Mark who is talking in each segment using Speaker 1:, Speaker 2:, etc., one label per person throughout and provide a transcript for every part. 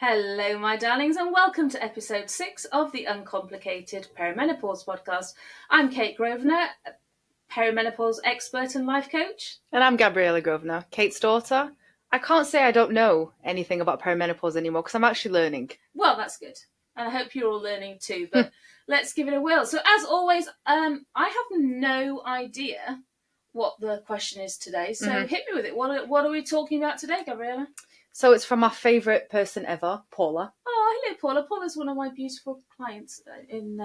Speaker 1: Hello, my darlings, and welcome to episode 6 of the Uncomplicated Perimenopause Podcast. I'm Kate Grosvenor, perimenopause expert and life coach.
Speaker 2: And I'm Gabriella Grosvenor, Kate's daughter. I can't say I don't know anything about perimenopause anymore because I'm actually learning.
Speaker 1: Well, that's good. And I hope you're all learning too, but let's give it a whirl. So as always, I have no idea what the question is today, so hit me with it. What are we talking about today, Gabriella?
Speaker 2: So it's from our favourite person ever, Paula.
Speaker 1: Oh, hello, Paula. Paula's one of my beautiful clients in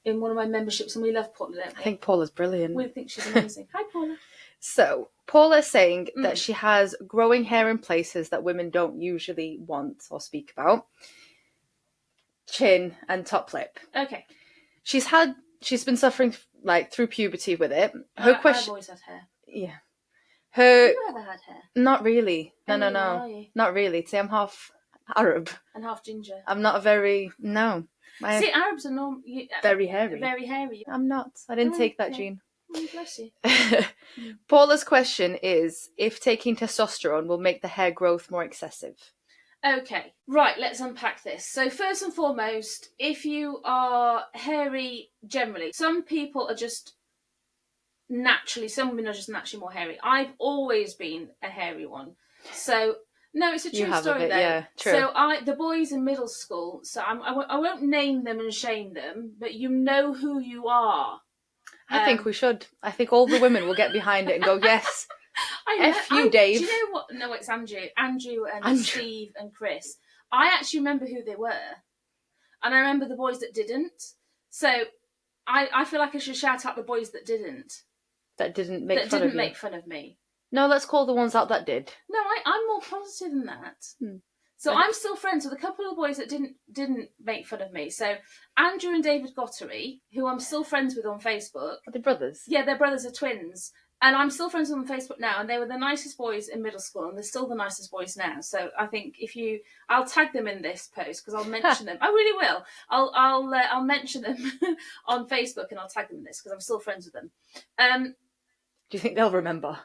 Speaker 1: one of my memberships, and we love Paula, don't we?
Speaker 2: I think Paula's brilliant.
Speaker 1: We think she's amazing. Hi, Paula.
Speaker 2: So Paula's saying that she has growing hair in places that women don't usually want or speak about. Chin and top lip.
Speaker 1: Okay.
Speaker 2: She's been suffering through puberty with it.
Speaker 1: I've always had hair.
Speaker 2: Yeah.
Speaker 1: Have you ever had hair?
Speaker 2: Not really.
Speaker 1: Are
Speaker 2: No.
Speaker 1: you?
Speaker 2: Not really. See, I'm half Arab.
Speaker 1: And half ginger.
Speaker 2: I'm not See,
Speaker 1: Arabs are
Speaker 2: very hairy.
Speaker 1: Very hairy.
Speaker 2: I'm not. I didn't take that gene.
Speaker 1: Oh, bless you.
Speaker 2: Paula's question is if taking testosterone will make the hair growth more excessive.
Speaker 1: Okay, right, let's unpack this. So first and foremost, if you are hairy generally, some women are just naturally more hairy. I've always been a hairy one. So, no, it's a true story though.
Speaker 2: Yeah, true.
Speaker 1: So the boys in middle school, so I won't name them and shame them, but you know who you are.
Speaker 2: I think we should. I think all the women will get behind it and go, yes. F you, Dave.
Speaker 1: Do you know what? No, it's Andrew and Steve and Chris. I actually remember who they were. And I remember the boys that didn't. So I feel like I should shout out the boys that didn't.
Speaker 2: That didn't make fun of you.
Speaker 1: Make fun of me.
Speaker 2: No, let's call the ones out that did.
Speaker 1: No, I'm more positive than that. So I'm still friends with a couple of boys that didn't make fun of me. So Andrew and David Gottery, who I'm still friends with on Facebook.
Speaker 2: Are they brothers?
Speaker 1: Yeah, their brothers are twins. And I'm still friends with them on Facebook now, and they were the nicest boys in middle school, and they're still the nicest boys now. So I think I'll tag them in this post because I'll mention them. I really will. I'll mention them on Facebook, and I'll tag them in this because I'm still friends with them.
Speaker 2: Do you think they'll remember?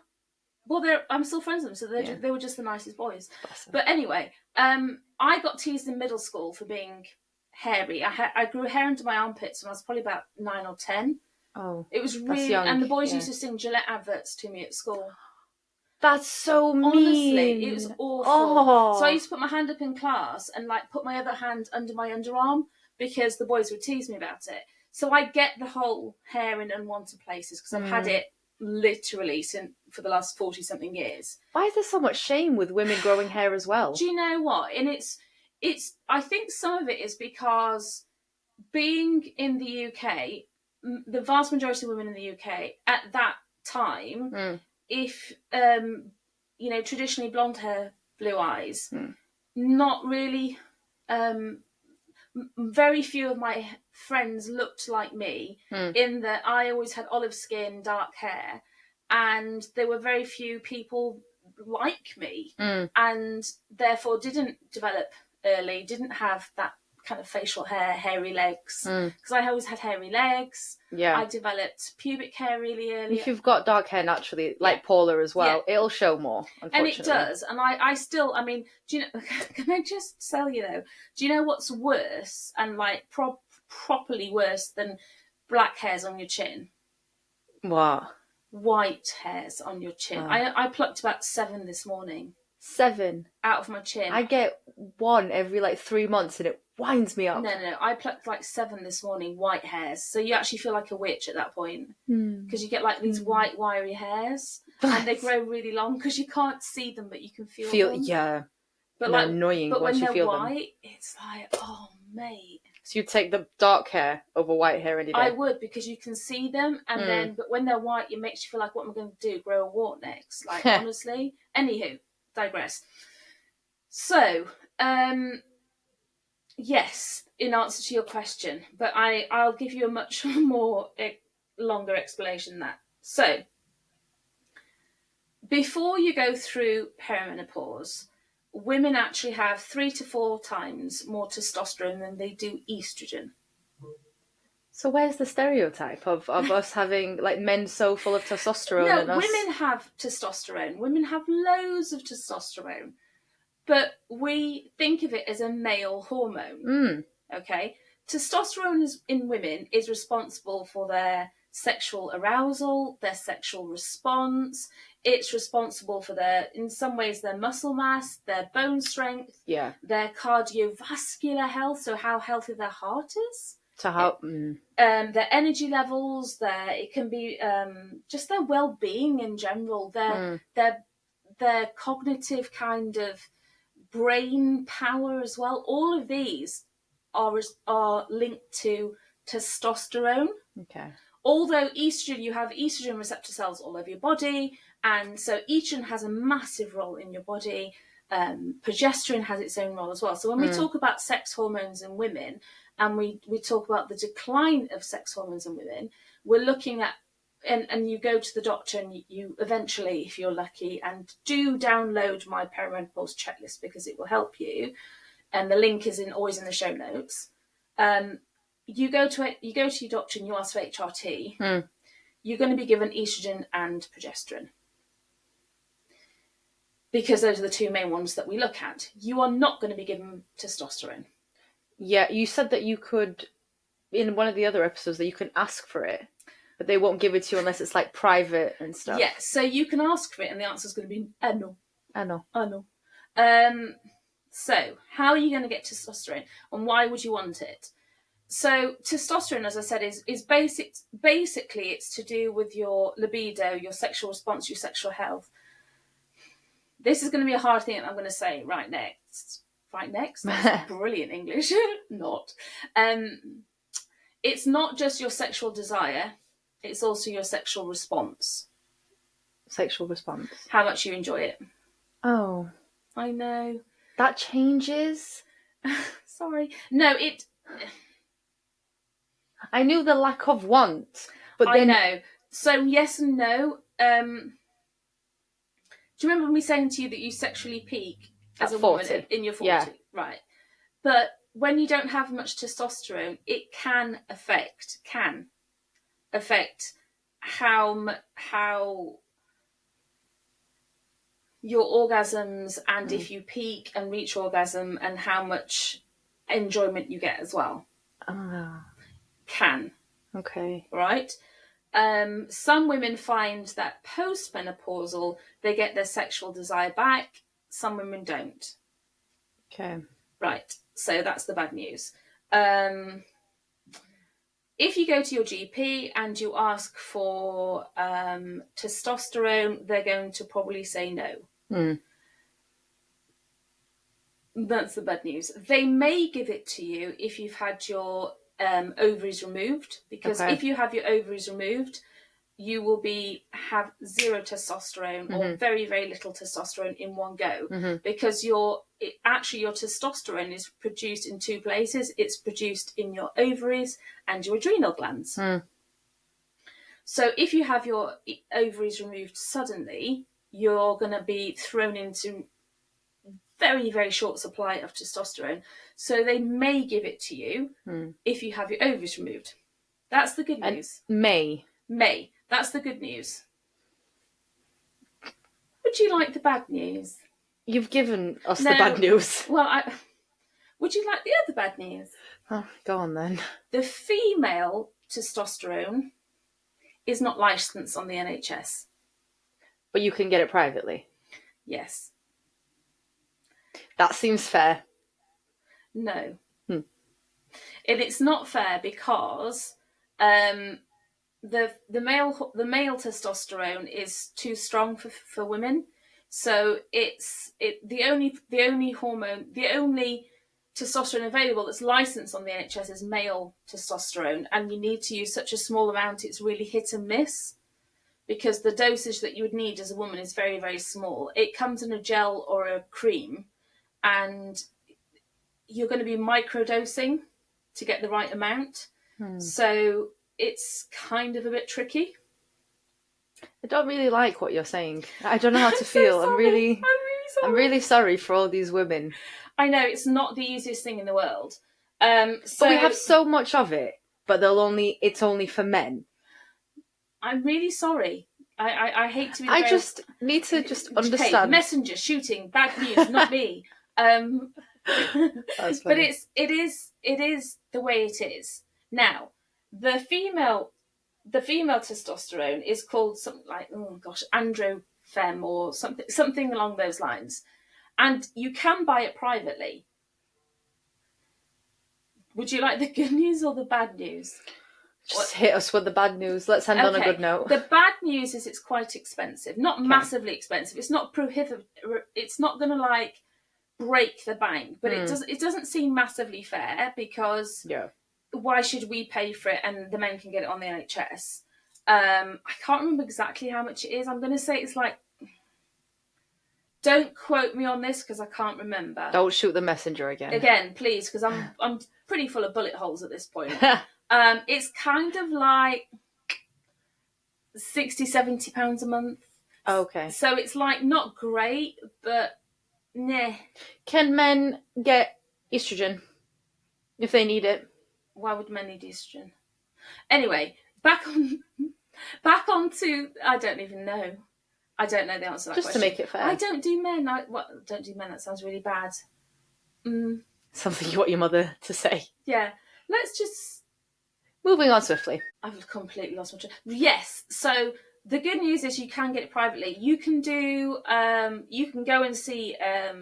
Speaker 1: Well, I'm still friends with them, so they were just the nicest boys. Awesome. But anyway, I got teased in middle school for being hairy. I grew hair under my armpits when I was probably about 9 or 10.
Speaker 2: Oh,
Speaker 1: it was really young. And the boys used to sing Gillette adverts to me at school.
Speaker 2: That's so mean.
Speaker 1: Honestly, it was awful. Oh. So I used to put my hand up in class and put my other hand under my underarm because the boys would tease me about it. So I get the whole hair in unwanted places because I've had it literally for the last 40-something years.
Speaker 2: Why is there so much shame with women growing hair as well?
Speaker 1: Do you know what? And it's I think some of it is because being in the UK, the vast majority of women in the UK at that time, if traditionally blonde hair, blue eyes, not really. Very few of my friends looked like me in that I always had olive skin, dark hair, and there were very few people like me, and therefore didn't develop early, didn't have that kind of facial hair, hairy legs, because I always had hairy legs.
Speaker 2: Yeah,
Speaker 1: I developed pubic hair really early.
Speaker 2: If you've got dark hair naturally, like Paula as well, it'll show more, unfortunately.
Speaker 1: And it does. And I still, I mean, do you know, can I just tell you though, do you know what's worse and properly worse than black hairs on your chin?
Speaker 2: What?
Speaker 1: White hairs on your chin. Oh. I plucked about 7 this morning.
Speaker 2: 7?
Speaker 1: Out of my chin.
Speaker 2: I get 1 every 3 months and it winds me up.
Speaker 1: No. I plucked 7 this morning, white hairs. So you actually feel like a witch at that point. Because you get these white, wiry hairs. And they grow really long because you can't see them, but you can feel them.
Speaker 2: Yeah.
Speaker 1: But
Speaker 2: annoying
Speaker 1: but
Speaker 2: once
Speaker 1: when
Speaker 2: you feel
Speaker 1: they're white,
Speaker 2: them.
Speaker 1: it's oh, mate.
Speaker 2: So you take the dark hair over white hair any day?
Speaker 1: I would, because you can see them. And then, but when they're white, it makes you feel like, what am I going to do? Grow a wart next? Honestly. Anywho. Digress. So, yes, in answer to your question, but I'll give you a much more longer explanation than that. So, before you go through perimenopause, women actually have 3 to 4 times more testosterone than they do estrogen.
Speaker 2: So where's the stereotype of us having men so full of testosterone?
Speaker 1: No,
Speaker 2: and us...
Speaker 1: women have testosterone. Women have loads of testosterone. but we think of it as a male hormone. Okay? Testosterone in women is responsible for their sexual arousal, their sexual response. It's responsible for in some ways, their muscle mass, their bone strength, their cardiovascular health, so how healthy their heart is.
Speaker 2: So how...
Speaker 1: their energy levels, it can be just their well-being in general, their cognitive kind of brain power as well. All of these are linked to testosterone.
Speaker 2: Okay.
Speaker 1: Although estrogen, you have estrogen receptor cells all over your body, and so estrogen has a massive role in your body. Progesterone has its own role as well. So when we talk about sex hormones in women, and we talk about the decline of sex hormones in women, we're looking at, and you go to the doctor and you eventually, if you're lucky, and do download my perimenopause checklist because it will help you, and the link is always in the show notes. You go to your doctor and you ask for HRT. You're going to be given estrogen and progesterone because those are the two main ones that we look at. You are not going to be given testosterone.
Speaker 2: Yeah, you said that you could, in one of the other episodes, that you can ask for it, but they won't give it to you unless it's like private and stuff.
Speaker 1: Yeah, so you can ask for it and the answer is going to be no.
Speaker 2: I know.
Speaker 1: So how are you going to get testosterone and why would you want it? So testosterone, as I said, is basically it's to do with your libido, your sexual response, your sexual health. This is going to be a hard thing that I'm going to say right next. Right next? That's brilliant English. Not. It's not just your sexual desire, it's also your sexual response.
Speaker 2: Sexual response.
Speaker 1: How much you enjoy it.
Speaker 2: Oh.
Speaker 1: I know.
Speaker 2: That changes?
Speaker 1: Sorry. No,
Speaker 2: I knew the lack of want, but
Speaker 1: then... I know. So yes and no. Do you remember me saying to you that you sexually peak as a 40. Woman in your 40?
Speaker 2: Yeah.
Speaker 1: Right. But when you don't have much testosterone, it can affect how your orgasms and if you peak and reach orgasm and how much enjoyment you get as well. Can.
Speaker 2: Okay.
Speaker 1: Right? Some women find that post-menopausal, they get their sexual desire back. Some women don't.
Speaker 2: Okay.
Speaker 1: Right. So that's the bad news. If you go to your GP and you ask for testosterone, they're going to probably say no. That's the bad news. They may give it to you if you've had your ovaries removed, because if you have your ovaries removed, you will have zero testosterone or very, very little testosterone in one go, because your testosterone is produced in two places. It's produced in your ovaries and your adrenal glands. So if you have your ovaries removed suddenly, you're going to be thrown into very, very short supply of testosterone. So they may give it to you if you have your ovaries removed. That's the good news.
Speaker 2: May.
Speaker 1: That's the good news. Would you like the bad news?
Speaker 2: You've given us the bad news.
Speaker 1: Well, would you like the other bad news?
Speaker 2: Oh, go on then.
Speaker 1: The female testosterone is not licensed on the NHS.
Speaker 2: But you can get it privately?
Speaker 1: Yes.
Speaker 2: That seems fair.
Speaker 1: No. And it's not fair because the male testosterone is too strong for women. So the only hormone, the only testosterone available that's licensed on the NHS is male testosterone, and you need to use such a small amount. It's really hit and miss, because the dosage that you would need as a woman is very, very small. It comes in a gel or a cream, and you're going to be microdosing to get the right amount. So it's kind of a bit tricky.
Speaker 2: I don't really like what you're saying. I don't know how to feel.
Speaker 1: So
Speaker 2: I'm really sorry for all these women.
Speaker 1: I know, it's not the easiest thing in the world.
Speaker 2: But we have so much of it, but it's only for men.
Speaker 1: I'm really sorry. I hate to be
Speaker 2: I just need to understand.
Speaker 1: Messenger shooting, bad news, not me.
Speaker 2: That's
Speaker 1: But
Speaker 2: funny.
Speaker 1: it is the way it is. Now, the female testosterone is called something like, oh gosh, androfem or something along those lines, and you can buy it privately. Would you like the good news or the bad news?
Speaker 2: Just hit us with the bad news. Let's end on a good note.
Speaker 1: The bad news is it's quite expensive. Not massively expensive. It's not prohibitive. It's not going to like break the bank, but it doesn't seem massively fair, because why should we pay for it and the men can get it on the NHS? I can't remember exactly how much it is. I'm going to say it's like, don't quote me on this because I can't remember.
Speaker 2: Don't shoot the messenger again.
Speaker 1: Again, please, because I'm pretty full of bullet holes at this point. It's kind of like £60-70 a month.
Speaker 2: Okay.
Speaker 1: So it's like not great, but nah.
Speaker 2: Can men get estrogen if they need it?
Speaker 1: Why would men need estrogen? Anyway, back on to, I don't even know. I don't know the answer to that
Speaker 2: Just
Speaker 1: question.
Speaker 2: to make it fair.
Speaker 1: I don't do men. Don't do men. That sounds really bad.
Speaker 2: Something you want your mother to say.
Speaker 1: Yeah. Let's just...
Speaker 2: Moving on swiftly.
Speaker 1: I've completely lost my train. Yes. So the good news is you can get it privately. You can do... you can go and see a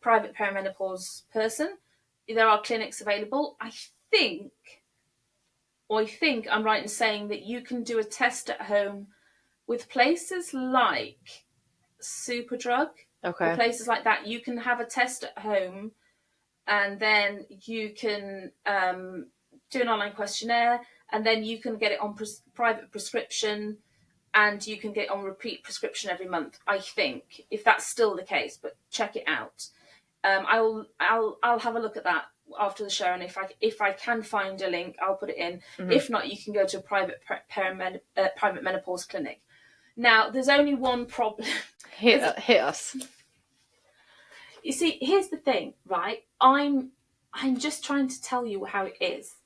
Speaker 1: private perimenopause person. There are clinics available. I think I'm right in saying that you can do a test at home with places like Superdrug, or places like that. You can have a test at home, and then you can do an online questionnaire, and then you can get it on private prescription, and you can get it on repeat prescription every month, I think, if that's still the case, but check it out. I'll have a look at that after the show, and if I can find a link, I'll put it in. If not, you can go to a private private menopause clinic. Now, there's only one problem.
Speaker 2: Hit us.
Speaker 1: You see, here's the thing, right? I'm just trying to tell you how it is.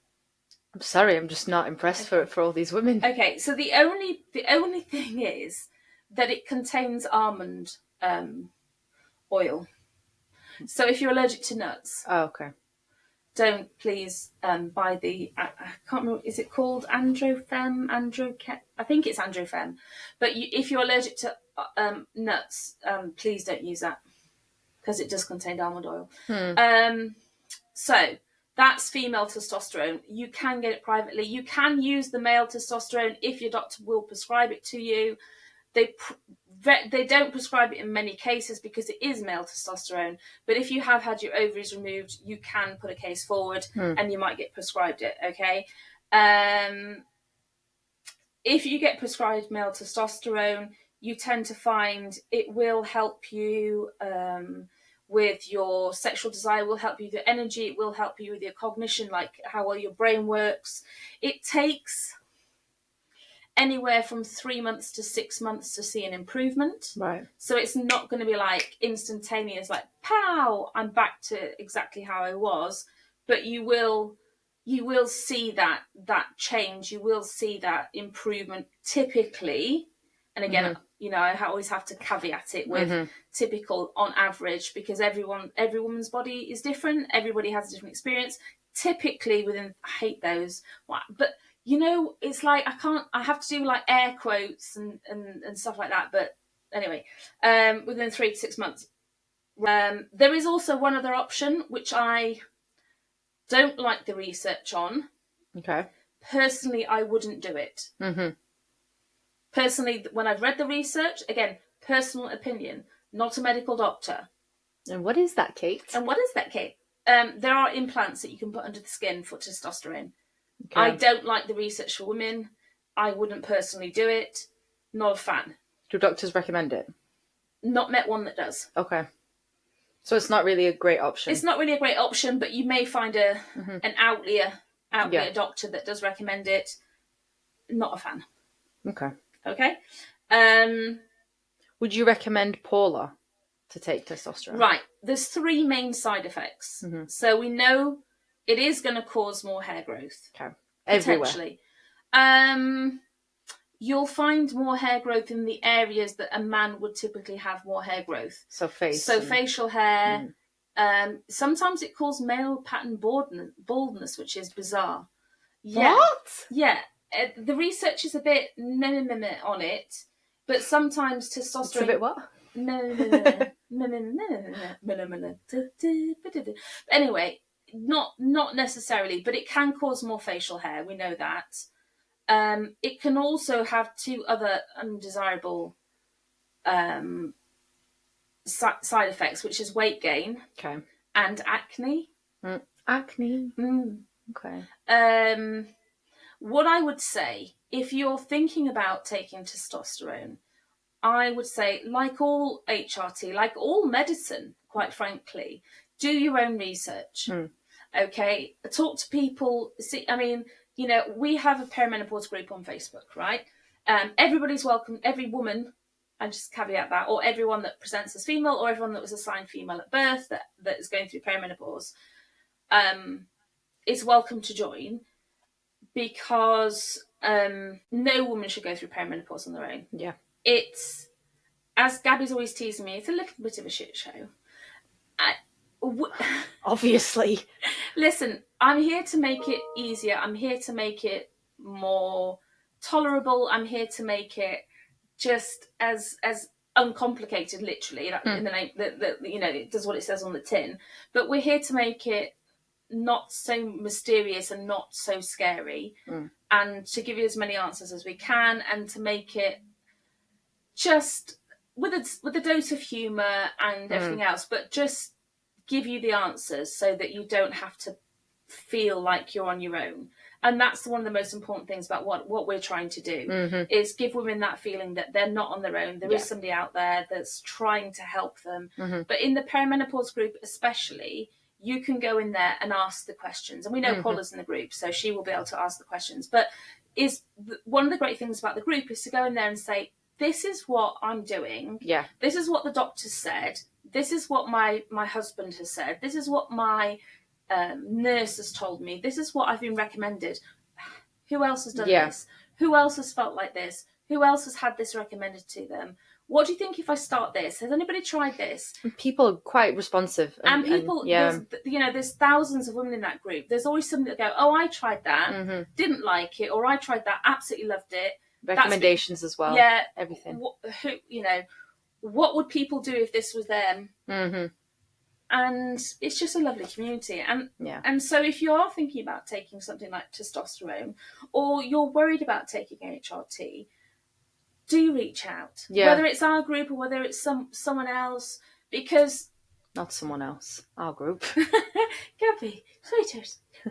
Speaker 2: I'm sorry, I'm just not impressed for all these women.
Speaker 1: Okay, so the only thing is that it contains almond oil. So if you're allergic to nuts, don't please buy the. I can't remember. Is it called androfem? I think it's androfem. But if you're allergic to nuts, please don't use that, because it does contain almond oil. So that's female testosterone. You can get it privately. You can use the male testosterone if your doctor will prescribe it to you. They don't prescribe it in many cases because it is male testosterone. But if you have had your ovaries removed, you can put a case forward and you might get prescribed it, okay? If you get prescribed male testosterone, you tend to find it will help you with your sexual desire, will help you with your energy, it will help you with your cognition, like how well your brain works. It takes anywhere from 3 months to 6 months to see an improvement.
Speaker 2: Right.
Speaker 1: So it's not going to be like instantaneous, like, pow, I'm back to exactly how I was. But you will see that change. You will see that improvement typically. And again, I always have to caveat it with typical on average, because every woman's body is different. Everybody has a different experience. Typically within, I hate those, but it's like I have to do like air quotes and stuff like that. But anyway, within 3 to 6 months. There is also one other option, which I don't like the research on.
Speaker 2: Okay.
Speaker 1: Personally, I wouldn't do it. Personally, when I've read the research, again, personal opinion, not a medical doctor.
Speaker 2: And what is that, Kate?
Speaker 1: There are implants that you can put under the skin for testosterone. Okay. I don't like the research for women. I wouldn't personally do it. Not a fan.
Speaker 2: Do doctors recommend it?
Speaker 1: Not met one that does.
Speaker 2: Okay. So it's not really a great option.
Speaker 1: It's not really a great option, but you may find an outlier doctor that does recommend it. Not a fan. Okay.
Speaker 2: Would you recommend Paula to take testosterone?
Speaker 1: Right. There's 3 main side effects. So we know it is going to cause more hair growth.
Speaker 2: Okay. Everywhere.
Speaker 1: Potentially. you'll find more hair growth in the areas that a man would typically have more hair growth.
Speaker 2: So face.
Speaker 1: So facial hair. Sometimes it calls male pattern baldness, which is bizarre. Yeah.
Speaker 2: What?
Speaker 1: Yeah. The research is a bit on it, but sometimes testosterone...
Speaker 2: It's a bit what?
Speaker 1: Anyway, not necessarily, but it can cause more facial hair. We know that. It can also have two other undesirable side effects, which is weight gain, and acne.
Speaker 2: Acne. Okay.
Speaker 1: What I would say, if you're thinking about taking testosterone, I would say, like all HRT, like all medicine, quite frankly, do your own research. Okay? Talk to people. See, I mean, we have a perimenopause group on Facebook, right? Everybody's welcome. Every woman, I just caveat that, or everyone that presents as female, or everyone that was assigned female at birth that is going through perimenopause, is welcome to join, because no woman should go through perimenopause on their own.
Speaker 2: Yeah.
Speaker 1: It's, as Gabby's always teasing me, it's a little bit of a shit show.
Speaker 2: Obviously.
Speaker 1: Listen, I'm here to make it easier. I'm here to make it more tolerable. I'm here to make it just as uncomplicated, literally, in the name, that it does what it says on the tin. But we're here to make it not so mysterious and not so scary, and to give you as many answers as we can, and to make it just with a dose of humour and everything else, but just give you the answers so that you don't have to feel like you're on your own. And that's one of the most important things about what we're trying to do, is give women that feeling that they're not on their own. There is somebody out there that's trying to help them. But in the perimenopause group especially, you can go in there and ask the questions. And we know Paula's in the group, so she will be able to ask the questions. But one of the great things about the group is to go in there and say, this is what I'm doing.
Speaker 2: Yeah.
Speaker 1: This is what the doctor said. This is what my husband has said. This is what my nurse has told me. This is what I've been recommended. Who else has done this? Who else has felt like this? Who else has had this recommended to them? What do you think if I start this? Has anybody tried this?
Speaker 2: People are quite responsive.
Speaker 1: And people, there's thousands of women in that group. There's always somebody that go, oh, I tried that, didn't like it, or I tried that, absolutely loved it.
Speaker 2: Recommendations as well.
Speaker 1: Yeah.
Speaker 2: Everything.
Speaker 1: What would people do if this was them? And it's just a lovely community. And so if you are thinking about taking something like testosterone, or you're worried about taking HRT, do reach out.
Speaker 2: Yeah.
Speaker 1: Whether it's our group or whether it's someone else, because...
Speaker 2: Not someone else. Our group.
Speaker 1: Gabby,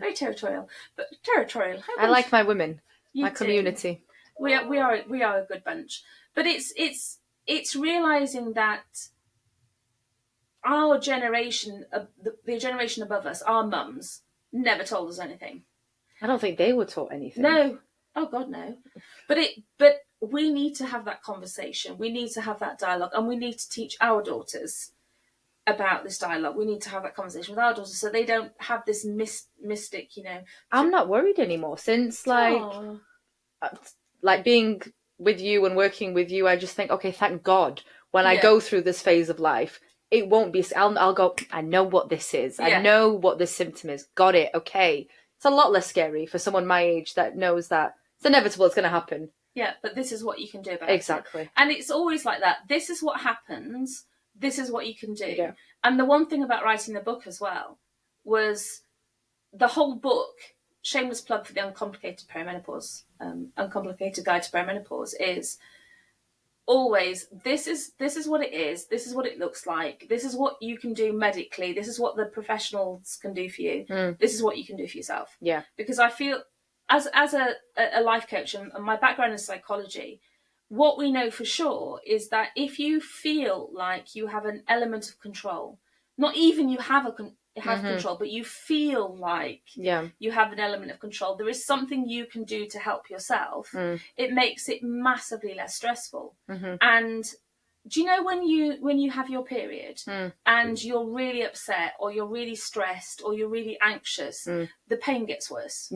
Speaker 1: very territorial. But territorial.
Speaker 2: I like my women. My community.
Speaker 1: We are a good bunch. But it's realising that our generation, the generation above us, our mums, never told us anything.
Speaker 2: I don't think they were taught anything.
Speaker 1: No. Oh God, no. But we need to have that conversation. We need to have that dialogue, and we need to teach our daughters about this dialogue. We need to have that conversation with our daughters so they don't have this mystic,
Speaker 2: I'm not worried anymore since being with you and working with you. I just think, okay, thank God when I go through this phase of life, it won't be, I'll go, I know what this is. I know what this symptom is. Got it. Okay. It's a lot less scary for someone my age that knows that it's inevitable, it's going to happen.
Speaker 1: Yeah, but this is what you can do about it.
Speaker 2: Exactly.
Speaker 1: And it's always like that. This is what happens. This is what you can do.
Speaker 2: Yeah.
Speaker 1: And the one thing about writing the book as well was the whole book, shameless plug for the Uncomplicated Perimenopause, Uncomplicated Guide to Perimenopause, is always, this is what it is. This is what it looks like. This is what you can do medically. This is what the professionals can do for you. This is what you can do for yourself.
Speaker 2: Yeah.
Speaker 1: Because I feel, as a life coach, and my background is psychology, what we know for sure is that if you feel like you have an element of control, not even you have control, but you feel like you have an element of control, there is something you can do to help yourself. It makes it massively less stressful. And do you know when you have your period and you're really upset, or you're really stressed, or you're really anxious, the pain gets worse?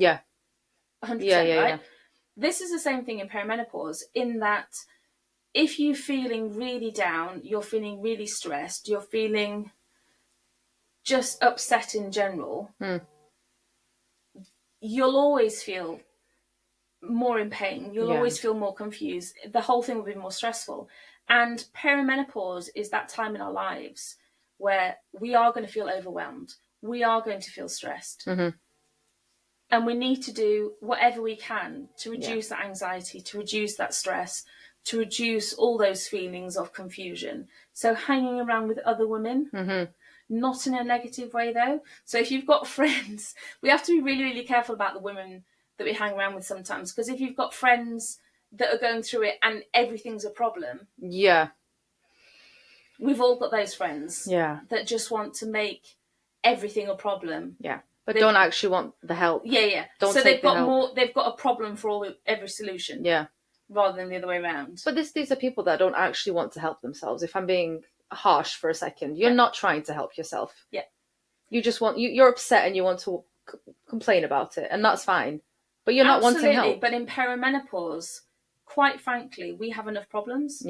Speaker 1: 100%, right? this is the same thing in perimenopause, in that if you're feeling really down, you're feeling really stressed, you're feeling just upset in general, you'll always feel more in pain. You'll always feel more confused. The whole thing will be more stressful. And perimenopause is that time in our lives where we are going to feel overwhelmed. We are going to feel stressed. And we need to do whatever we can to reduce that anxiety, to reduce that stress, to reduce all those feelings of confusion. So hanging around with other women, not in a negative way though. So if you've got friends, we have to be really, really careful about the women that we hang around with sometimes, because if you've got friends that are going through it and everything's a problem, we've all got those friends that just want to make everything a problem,
Speaker 2: but don't actually want the help. Don't
Speaker 1: so
Speaker 2: take
Speaker 1: they've got
Speaker 2: help.
Speaker 1: more, they've got a problem for every solution, rather than the other way around.
Speaker 2: But these are people that don't actually want to help themselves. If I'm being harsh for a second, you're not trying to help yourself. You just want, you're upset and you want to complain about it, and that's fine. But you're not wanting help.
Speaker 1: But in perimenopause, quite frankly, we have enough problems.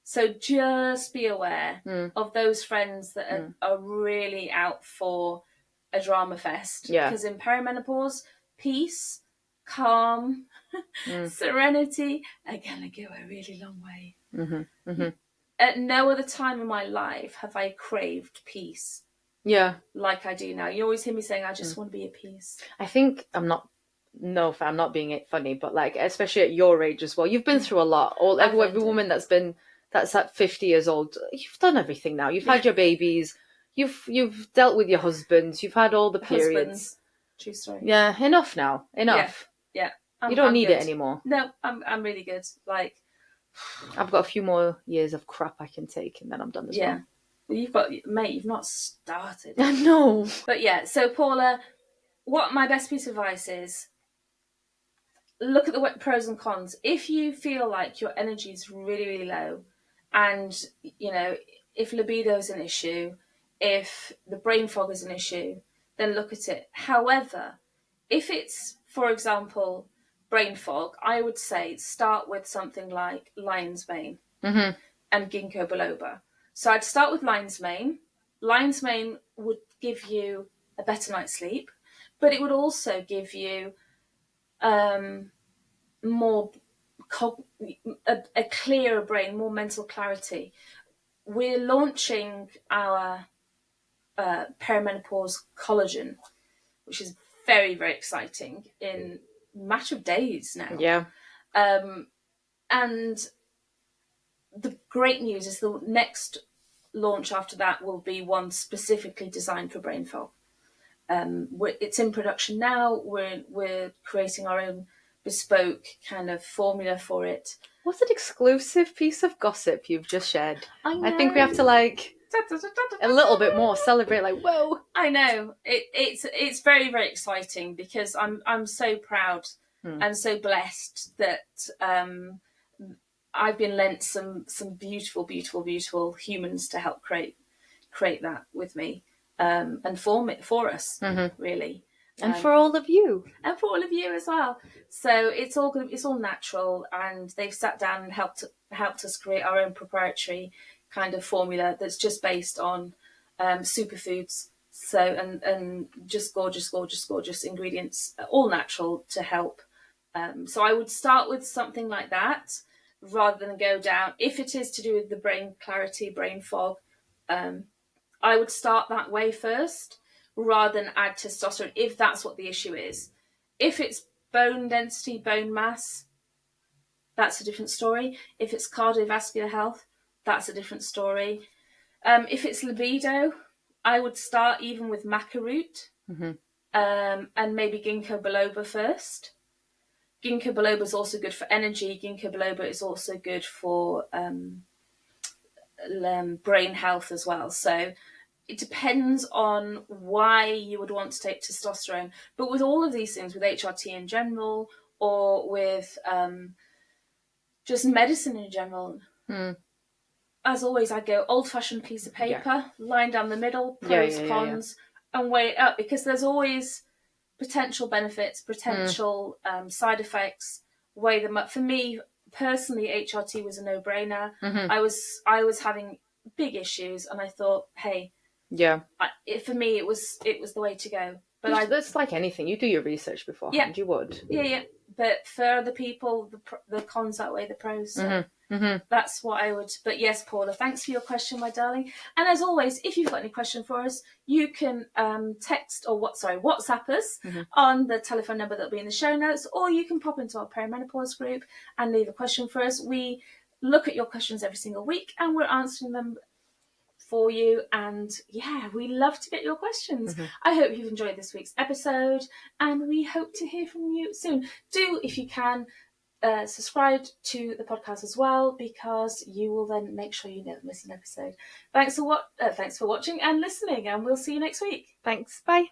Speaker 1: So just be aware of those friends that are really out for a drama fest. Because in perimenopause, peace, calm, serenity are going to go a really long way. At no other time in my life have I craved peace like I do now. You always hear me saying, I just want to be at peace.
Speaker 2: I think I'm not being funny, but like, especially at your age as well, you've been through a lot. Every woman that's at 50 years old, you've done everything now. You've had your babies, you've dealt with your husbands, you've had all the periods.
Speaker 1: True story.
Speaker 2: Yeah, enough now. Enough.
Speaker 1: Yeah.
Speaker 2: You don't need it anymore.
Speaker 1: No, I'm really good. Like,
Speaker 2: I've got a few more years of crap I can take, and then I'm done as well.
Speaker 1: Well, you've not started.
Speaker 2: I know.
Speaker 1: But yeah, so Paula, what my best piece of advice is, look at the pros and cons. If you feel like your energy is really, really low, and, you know, if libido is an issue, if the brain fog is an issue, then look at it. However, if it's, for example, brain fog, I would say start with something like lion's mane and ginkgo biloba. So I'd start with lion's mane. Lion's mane would give you a better night's sleep, but it would also give you more a clearer brain, more mental clarity. We're launching our perimenopause collagen, which is very, very exciting, in a matter of days now. And the great news is the next launch after that will be one specifically designed for brain fog. It's in production now. We're creating our own bespoke kind of formula for it.
Speaker 2: What's an exclusive piece of gossip you've just shared?
Speaker 1: I
Speaker 2: think we have to a little bit more celebrate. Like, whoa!
Speaker 1: I know it's very, very exciting, because I'm so proud and so blessed that I've been lent some beautiful, beautiful, beautiful humans to help create that with me and form it for us, really.
Speaker 2: And for all of you.
Speaker 1: And for all of you as well. So it's all natural, and they've sat down and helped us create our own proprietary kind of formula that's just based on superfoods. So and just gorgeous, gorgeous, gorgeous ingredients, all natural to help. So I would start with something like that rather than go down. If it is to do with the brain clarity, brain fog, I would start that way first, rather than add testosterone, if that's what the issue is. If it's bone density, bone mass, that's a different story. If it's cardiovascular health, that's a different story. If it's libido, I would start even with maca root and maybe ginkgo biloba first. Ginkgo biloba is also good for energy. Ginkgo biloba is also good for brain health as well. So it depends on why you would want to take testosterone. But with all of these things, with HRT in general, or with just medicine in general, as always, I go old-fashioned piece of paper, line down the middle, pros, cons, and weigh it up, because there's always potential benefits, potential side effects, weigh them up. For me personally, HRT was a no-brainer. I was having big issues, and I thought, hey, for me it was the way to go. But
Speaker 2: it's like anything. You do your research beforehand. You would.
Speaker 1: Yeah. But for other people, the cons outweigh the pros. So that's what I would. But yes, Paula, thanks for your question, my darling. And as always, if you've got any question for us, you can text or WhatsApp us on the telephone number that'll be in the show notes, or you can pop into our perimenopause group and leave a question for us. We look at your questions every single week, and we're answering them for you, and we love to get your questions. I hope you've enjoyed this week's episode, and we hope to hear from you soon. Do, if you can, subscribe to the podcast as well, because you will then make sure you never miss an episode. Thanks for watching and listening, and we'll see you next week.
Speaker 2: Thanks. Bye.